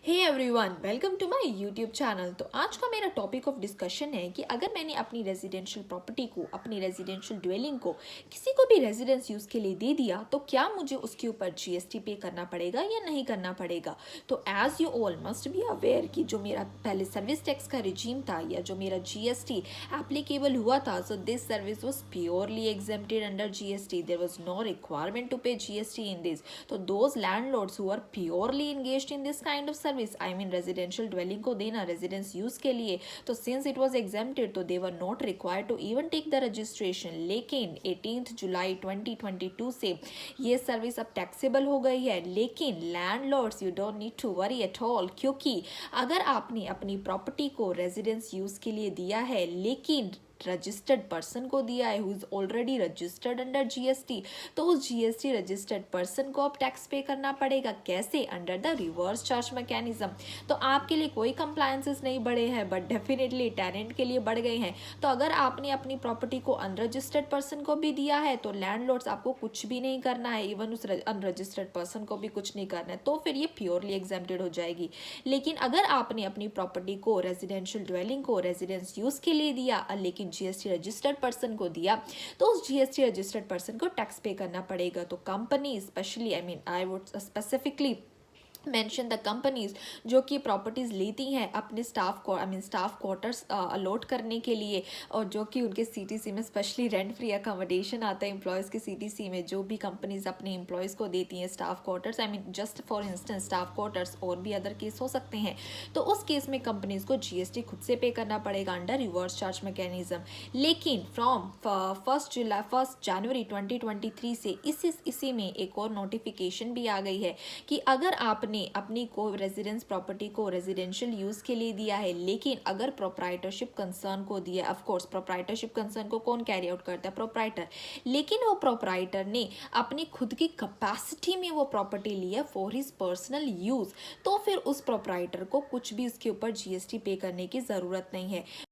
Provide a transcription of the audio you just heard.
Hey everyone, welcome to my YouTube channel. तो आज का मेरा टॉपिक ऑफ डिस्कशन है कि अगर मैंने अपनी रेजिडेंशियल प्रॉपर्टी को, अपनी रेजिडेंशियल ड्वेलिंग को किसी को भी रेजिडेंस यूज़ के लिए दे दिया तो क्या मुझे उसके ऊपर जीएसटी पे करना पड़ेगा या नहीं करना पड़ेगा। तो as you all must be aware कि जो मेरा पहले सर्विस टैक्स का रिजीम था या जो मेरा जीएसटी एप्लीकेबल हुआ था, so this service was purely exempted under GST. There was no requirement to pay GST in this. तो those landlords who are purely engaged in this kind of service, I mean residential dwelling को देना residence use के लिए, तो since it was exempted तो they were not required to even take the registration. लेकिन 18 जुलाई 2022 से ये सर्विस अब टैक्सेबल हो गई है। लेकिन landlords, you don't need to worry at all, क्योंकि अगर आपने अपनी प्रॉपर्टी को रेजिडेंस यूज के लिए दिया है लेकिन रजिस्टर्ड पर्सन को दिया है who is already registered under GST, तो उस जीएसटी रजिस्टर्ड पर्सन को अब टैक्स पे करना पड़ेगा। कैसे? Under the reverse charge mechanism. तो आपके लिए कोई कंप्लायंसेस नहीं बढ़े हैं, बट डेफिनेटली टेनेंट के लिए बढ़ गए हैं। तो अगर आपने अपनी प्रॉपर्टी को अनरजिस्टर्ड पर्सन को भी दिया है तो लैंडलॉर्ड्स आपको कुछ भी नहीं करना है, इवन उस अनरजिस्टर्ड पर्सन को भी कुछ नहीं करना है, तो फिर ये प्योरली एग्जेम्प्टेड हो जाएगी। लेकिन अगर आपने अपनी प्रॉपर्टी को, रेजिडेंशियल ड्वेलिंग को रेजिडेंस यूज के लिए दिया लेकिन जीएसटी रजिस्टर्ड पर्सन को दिया, तो उस जीएसटी रजिस्टर्ड पर्सन को टैक्स पे करना पड़ेगा। तो company specially, I would specifically mention the companies जो कि प्रॉपर्टीज लेती हैं अपने स्टाफ को, स्टाफ क्वार्टर्स अलॉट करने के लिए, और जो कि उनके सीटीसी में स्पेशली रेंट फ्री अकोमोडेशन आता है एम्प्लॉयज़ के सीटीसी में। जो भी कंपनीज अपने एम्प्लॉयज़ को देती हैं staff quarters, just for instance staff quarters, और भी अदर केस हो सकते हैं, तो उस केस में कंपनीज को जीएसटी खुद से पे करना पड़ेगा अंडर रिवर्स चार्ज मैकेनिज्म। लेकिन फ्रॉम 1 जनवरी 2023 से इसी में एक और नोटिफिकेशन भी आ गई है कि अगर आपने अपनी को रेजिडेंस प्रॉपर्टी को रेजिडेंशियल यूज के लिए दिया है लेकिन अगर प्रोप्राइटरशिप कंसर्न को दिया, ऑफ कोर्स प्रोप्राइटरशिप कंसर्न को कौन कैरी आउट करता है? प्रोप्राइटर। लेकिन वो प्रोप्राइटर ने अपनी खुद की कैपेसिटी में वो प्रॉपर्टी ली है फॉर हिज पर्सनल यूज, तो फिर उस प्रोप्राइटर को कुछ भी उसके ऊपर जीएसटी पे करने की जरूरत नहीं है।